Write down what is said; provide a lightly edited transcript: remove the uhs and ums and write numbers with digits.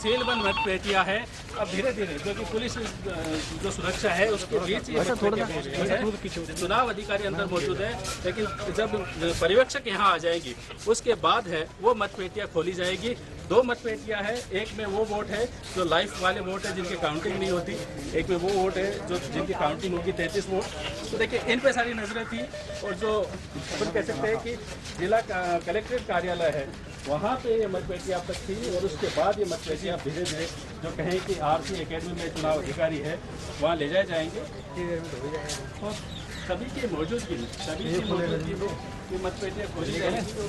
Seal बंद मतपेटियां है। अब धीरे धीरे जो कि पुलिस जो सुरक्षा है उसके बीच ये है। चुनाव अधिकारी अंदर मौजूद है, लेकिन जब पर्यवेक्षक यहाँ आ जाएंगी उसके बाद है वो मतपेटियां खोली जाएगी। 2 मतपेटियां है, एक में वो वोट है जो लाइफ वाले वोट है जिनकी काउंटिंग नहीं होती, एक में वो वोट है जो जिनकी काउंटिंग होगी 33 वोट। तो देखिए इन पे सारी नजरें थी, और जो अपन कह सकते हैं कि जिला कलेक्ट्रेट कार्यालय है वहाँ पे ये मतपेटियां अब तक थी, और उसके बाद ये मतपेटियां धीरे धीरे जो कहें कि आरसी एकेडमी में चुनाव अधिकारी है वहाँ ले जाए जाएंगे। और सभी की मौजूदगी में ये मतपेटियां खोली जाएंगी।